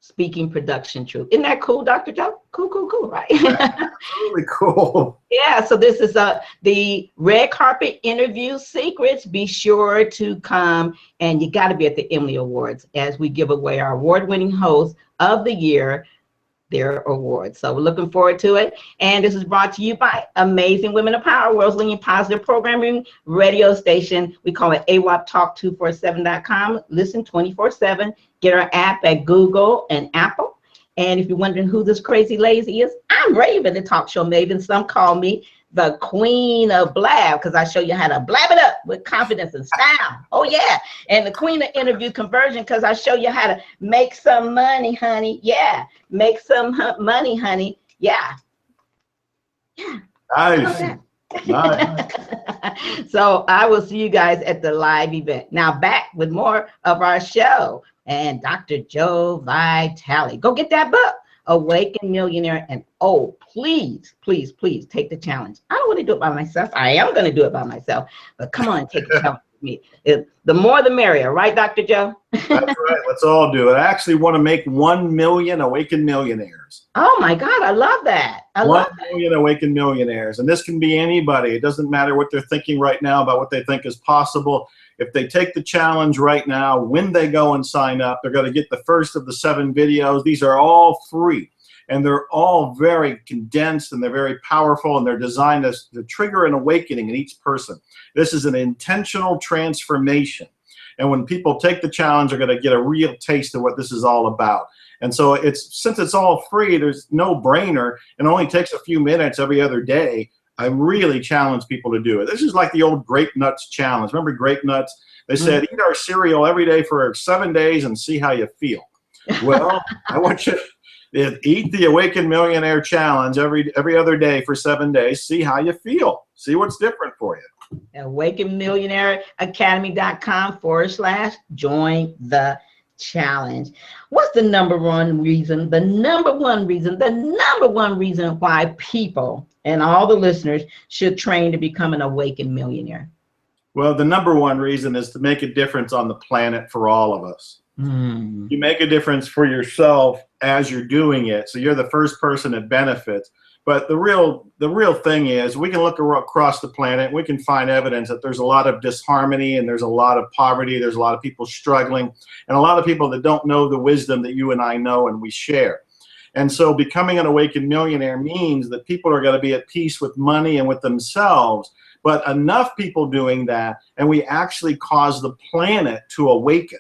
speaking production troupe. Isn't that cool, Dr. Joe? Cool, right? Really cool. Yeah, so this is the red carpet interview secrets. Be sure to come, and you got to be at the Emmy Awards as we give away our award-winning host of the year, their awards. So we're looking forward to it. And this is brought to you by Amazing Women of Power, world's leading positive programming radio station. We call it AWOPtalk247.com. Listen 24/7. Get our app at Google and Apple. And if you're wondering who this crazy lazy is, I'm Raven, the talk show maven. Some call me the queen of blab because I show you how to blab it up with confidence and style. Oh yeah. And the queen of interview conversion because I show you how to make some money, honey. Yeah. Make some money, honey. Yeah. Nice. Nice. So I will see you guys at the live event. Now back with more of our show and Dr. Joe Vitale. Go get that book, Awaken, Millionaire. And oh, please take the challenge. I don't want to do it by myself. I am going to do it by myself, but come on and take the challenge with me. The more the merrier, right, Dr. Joe? That's right. Let's all do it. I actually want to make 1 million Awaken millionaires. Oh my God, I love that. I love 1 million Awaken millionaires. And this can be anybody. It doesn't matter what they're thinking right now about what they think is possible. If they take the challenge right now, when they go and sign up, they're going to get the first of the 7 videos. These are all free. And they're all very condensed, and they're very powerful, and they're designed to trigger an awakening in each person. This is an intentional transformation. And when people take the challenge, they're going to get a real taste of what this is all about. And so since it's all free, there's no brainer, and only takes a few minutes every other day. I really challenge people to do it. This is like the old grape nuts challenge. Remember grape nuts? They said, eat our cereal every day for 7 days and see how you feel. Well, I want you to eat the Awaken Millionaire challenge every other day for 7 days. See how you feel. See what's different for you. AwakenMillionaireAcademy.com/join the challenge. What's the number one reason why people and all the listeners should train to become an Awaken millionaire? Well, the number one reason is to make a difference on the planet for all of us. You make a difference for yourself as you're doing it, so you're the first person that benefits. But the real thing is, we can look across the planet, we can find evidence that there's a lot of disharmony, and there's a lot of poverty, there's a lot of people struggling, and a lot of people that don't know the wisdom that you and I know and we share. And so becoming an Awakened millionaire means that people are going to be at peace with money and with themselves, but enough people doing that, and we actually cause the planet to awaken.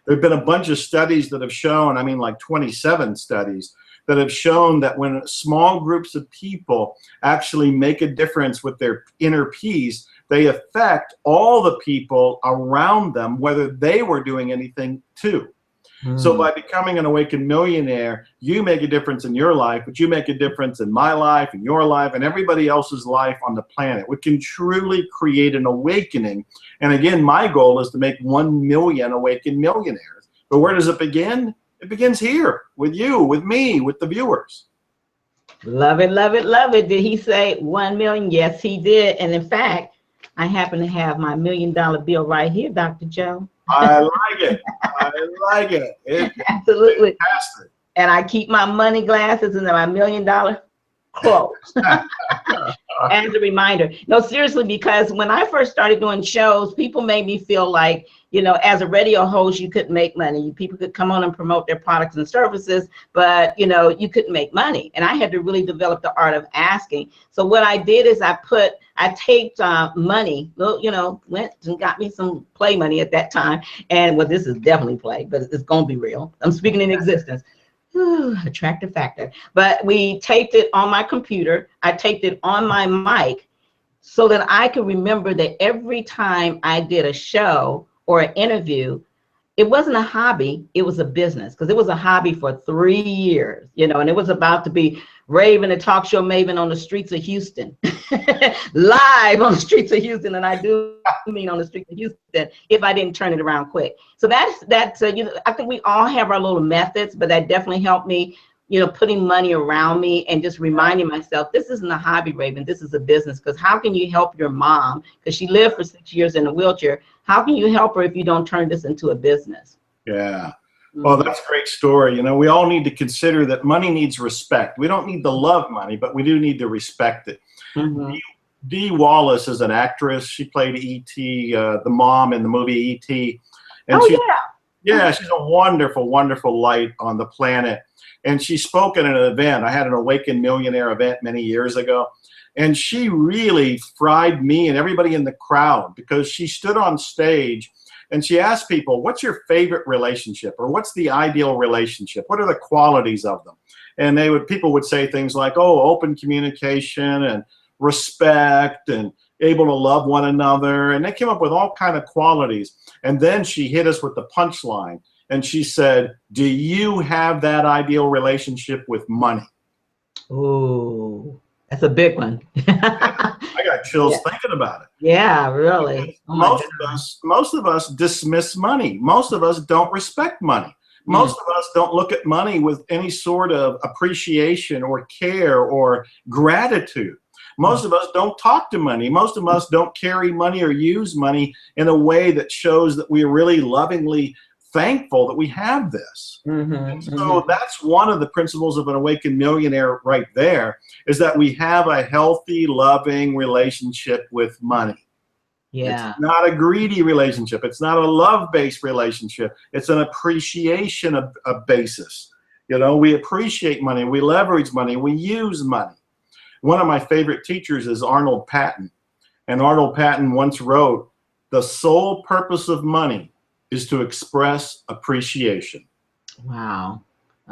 There have been a bunch of studies that have shown, I mean like 27 studies, that have shown that when small groups of people actually make a difference with their inner peace, they affect all the people around them, whether they were doing anything too. So by becoming an Awakened millionaire, you make a difference in your life, but you make a difference in my life, in your life, and everybody else's life on the planet. We can truly create an awakening. And again, my goal is to make 1 million Awakened millionaires. But where does it begin? It begins here with you, with me, with the viewers. Love it, love it, love it. Did he say 1 million? Yes, he did. And in fact, I happen to have my $1 million bill right here, Dr. Joe. I like it. I like it. Absolutely. Fantastic. And I keep my money glasses and my $1 million clothes as a reminder. No, seriously, because when I first started doing shows, people made me feel like, you know, as a radio host, you couldn't make money. People could come on and promote their products and services, but, you know, you couldn't make money. And I had to really develop the art of asking. So what I did is I taped money, you know, went and got me some play money at that time. And well, this is definitely play, but it's going to be real. I'm speaking in existence. Attractive factor. But we taped it on my computer. I taped it on my mic so that I could remember that every time I did a show or an interview, it wasn't a hobby, it was a business, because it was a hobby for 3 years, you know, and it was about to be Raven, the talk show maven on the streets of Houston, live on the streets of Houston, and I do mean on the streets of Houston if I didn't turn it around quick. So that's you know, I think we all have our little methods, but that definitely helped me, you know, putting money around me and just reminding myself, this isn't a hobby, Raven, this is a business. Because how can you help your mom, because she lived for 6 years in a wheelchair, how can you help her if you don't turn this into a business? Yeah. Well, that's a great story. You know, we all need to consider that money needs respect. We don't need to love money, but we do need to respect it. Mm-hmm. Dee Wallace is an actress. She played E.T., the mom in the movie E.T. And yeah, she's a wonderful, wonderful light on the planet. And she spoke at an event. I had an Awaken Millionaire event many years ago. And she really fried me and everybody in the crowd because she stood on stage and she asked people, what's your favorite relationship? Or what's the ideal relationship? What are the qualities of them? And people would say things like, oh, open communication and respect and able to love one another. And they came up with all kind of qualities. And then she hit us with the punchline. And she said, do you have that ideal relationship with money? Oh, that's a big one. I got chills thinking about it. Yeah, really. Oh, most of us dismiss money. Most of us don't respect money. Most of us don't look at money with any sort of appreciation or care or gratitude. Most of us don't talk to money. Most of us don't carry money or use money in a way that shows that we are really lovingly thankful that we have this. And so that's one of the principles of an Awakened Millionaire right there, is that we have a healthy, loving relationship with money. Yeah. It's not a greedy relationship. It's not a love-based relationship. It's an appreciation of basis. You know, we appreciate money. We leverage money. We use money. One of my favorite teachers is Arnold Patton. And Arnold Patton once wrote, the sole purpose of money is to express appreciation. Wow.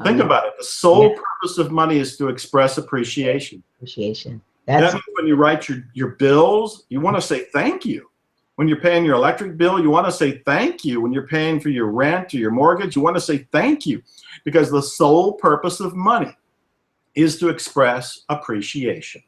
Think about it. The sole purpose of money is to express appreciation. Appreciation. That means when you write your bills, you want to say thank you. When you're paying your electric bill, you want to say thank you. When you're paying for your rent or your mortgage, you want to say thank you. Because the sole purpose of money is to express appreciation.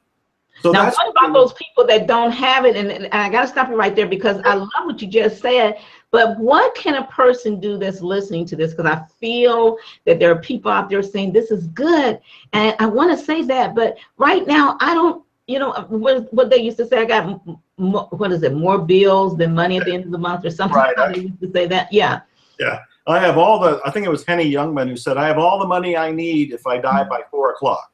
So now, what about those people that don't have it? And I got to stop you right there because I love what you just said. But what can a person do that's listening to this? Because I feel that there are people out there saying this is good. And I want to say that. But right now, I don't, you know, what they used to say, I got, what is it, more bills than money at the end of the month or something. Right. They used to say that. Yeah. Yeah. I have all the, I think it was Henny Youngman who said, I have all the money I need if I die by 4 o'clock.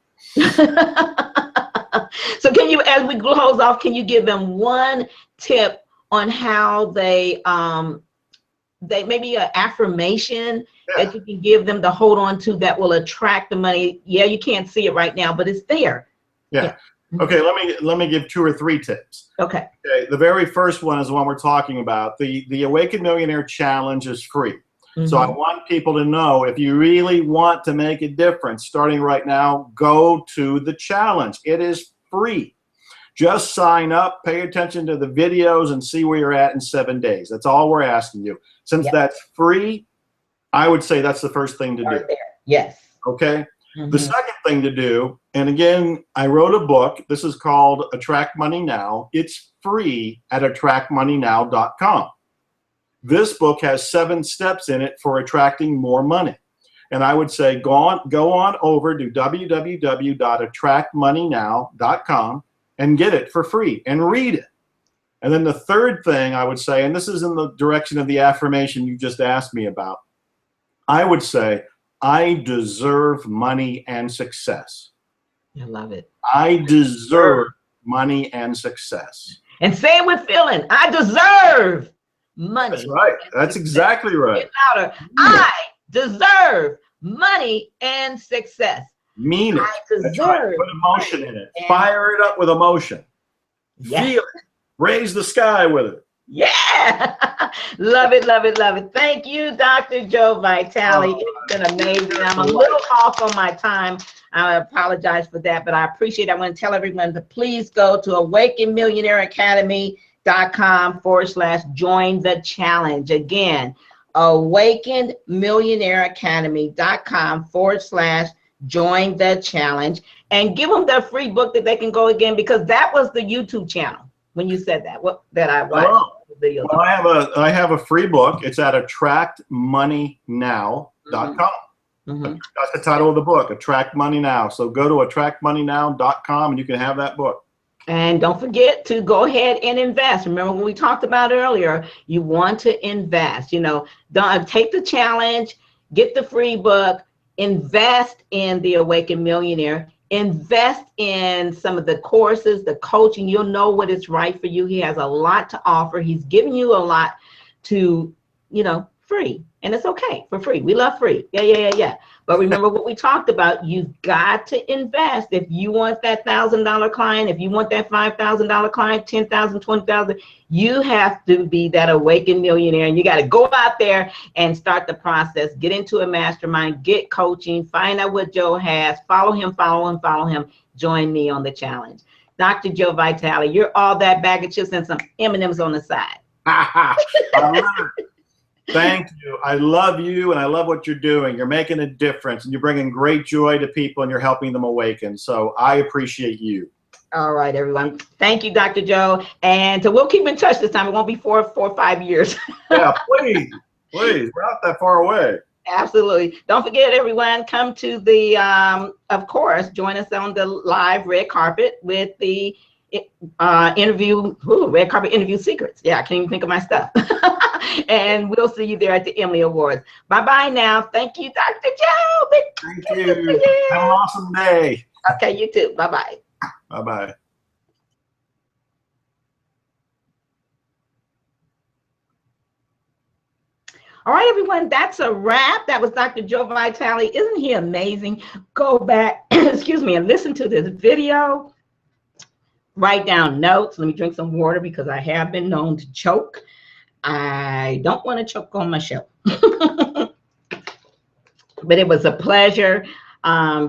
So can you, as we close off, can you give them one tip on how they maybe an affirmation that you can give them to hold on to that will attract the money? Yeah, you can't see it right now, but it's there. Yeah. Okay, let me give 2 or 3 tips. Okay. The very first one is the one we're talking about. The Awaken Millionaire Challenge is free. So I want people to know, if you really want to make a difference starting right now, go to the challenge. It is free. Just sign up, pay attention to the videos, and see where you're at in 7 days. That's all we're asking you. Since that's free, I would say that's the first thing to do. There. Yes. Okay? The second thing to do, and again, I wrote a book. This is called Attract Money Now. It's free at attractmoneynow.com. This book has 7 steps in it for attracting more money. And I would say go on over to www.attractmoneynow.com and get it for free and read it. And then the third thing I would say, and this is in the direction of the affirmation you just asked me about, I would say, I deserve money and success. I love it. I deserve money and success. And say it with feeling. I deserve money. That's right. That's exactly right. Get louder. I deserve money and success. Mean it. I deserve. Put emotion in it. Fire it up with emotion. Feel it. Raise the sky with it. Yeah. Love it, love it, love it. Thank you, Dr. Joe Vitale. It's been amazing. I'm a little off on my time. I apologize for that, but I appreciate it. I want to tell everyone to please go to awakenmillionaireacademy.com/join the challenge. Again, awakenmillionaireacademy.com/join the challenge, and give them their free book that they can go again, because that was the YouTube channel when you said that. What that I watched. Well, I have a free book. It's at attractmoneynow.com. That's the title of the book, Attract Money Now. So go to attractmoneynow.com and you can have that book. And don't forget to go ahead and invest. Remember when we talked about earlier, you want to invest. You know, don't take the challenge. Get the free book, invest in the Awaken Millionaire, invest in some of the courses, the coaching. You'll know what is right for you. He has a lot to offer. He's giving you a lot to, free. And it's okay for free. We love free. Yeah. But remember what we talked about. You've got to invest. If you want that $1,000 client, if you want that $5,000 client, $10,000, $20,000, you have to be that Awakened Millionaire. And you got to go out there and start the process. Get into a mastermind, get coaching, find out what Joe has, follow him. Join me on the challenge. Dr. Joe Vitale, you're all that bag of chips and some M&Ms on the side. I love it. Thank you. I love you, and I love what you're doing. You're making a difference, and you're bringing great joy to people, and you're helping them awaken. So I appreciate you. All right, everyone. Thank you, Dr. Joe. And so we'll keep in touch this time. It won't be 4 or 5 years. Yeah, please. We're not that far away. Absolutely. Don't forget, everyone, come to the, of course, join us on the live red carpet with the red carpet interview secrets. Yeah, I can't even think of my stuff. And we'll see you there at the Emmy Awards. Bye-bye now. Thank you, Dr. Joe. Thank you. Have an awesome day. Okay, you too. Bye-bye. Bye-bye. All right, everyone, that's a wrap. That was Dr. Joe Vitale. Isn't he amazing? Go back, excuse me, and listen to this video. Write down notes. Let me drink some water because I have been known to choke. I don't want to choke on my show. But it was a pleasure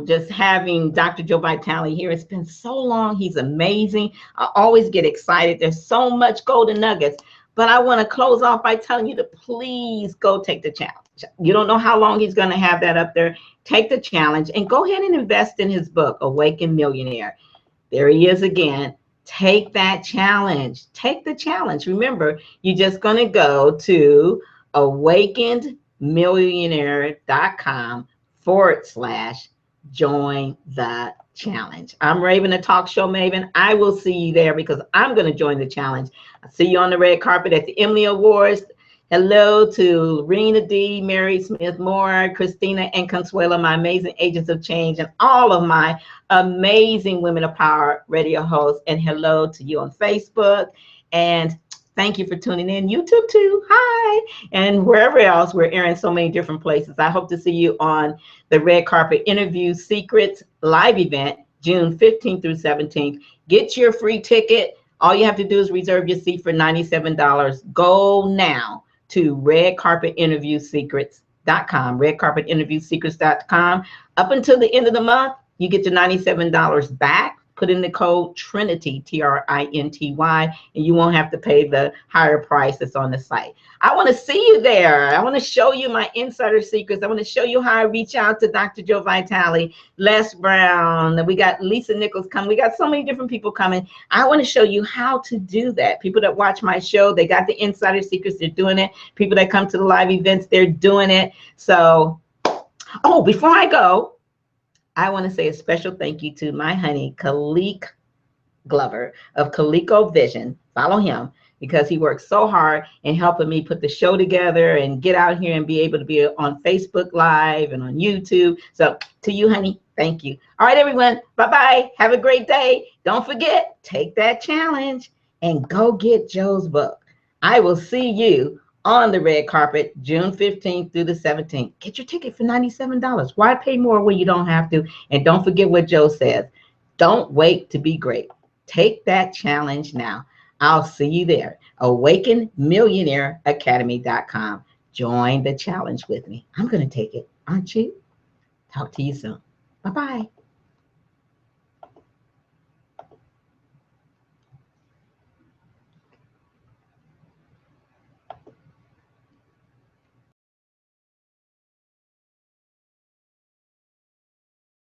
just having Dr. Joe Vitale here. It's been so long. He's amazing. I always get excited. There's so much golden nuggets. But I want to close off by telling you to please go take the challenge. You don't know how long he's going to have that up there. Take the challenge and go ahead and invest in his book, Awaken Millionaire. There he is again. Take that challenge. Take the challenge. Remember, you're just going to go to awakenedmillionaire.com/join the challenge. I'm Raven, the talk show maven. I will see you there because I'm going to join the challenge. I'll see you on the red carpet at the Emmy Awards. Hello to Rena D, Mary Smith Moore, Christina, and Consuela, my amazing agents of change, and all of my amazing Women of Power radio hosts. And hello to you on Facebook. And thank you for tuning in. YouTube too. Hi. And wherever else, we're airing so many different places. I hope to see you on the Red Carpet Interview Secrets live event, June 15th through 17th. Get your free ticket. All you have to do is reserve your seat for $97. Go now to redcarpetinterviewsecrets.com, redcarpetinterviewsecrets.com. Up until the end of the month, you get your $97 back. Put in the code Trinity, TRINTY, and you won't have to pay the higher price that's on the site. I want to see you there. I want to show you my insider secrets. I want to show you how I reach out to Dr. Joe Vitale, Les Brown. We got Lisa Nichols coming. We got so many different people coming. I want to show you how to do that. People that watch my show, they got the insider secrets. They're doing it. People that come to the live events, they're doing it. So, oh, before I go, I want to say a special thank you to my honey, Khalik Glover of Khalico Vision. Follow him because he works so hard in helping me put the show together and get out here and be able to be on Facebook Live and on YouTube. So to you, honey, thank you. All right, everyone. Bye-bye. Have a great day. Don't forget, take that challenge and go get Joe's book. I will see you on the red carpet, June 15th through the 17th. Get your ticket for $97. Why pay more when you don't have to? And don't forget what Joe says. Don't wait to be great. Take that challenge now. I'll see you there. AwakenMillionaireAcademy.com. Join the challenge with me. I'm going to take it. Aren't you? Talk to you soon. Bye-bye.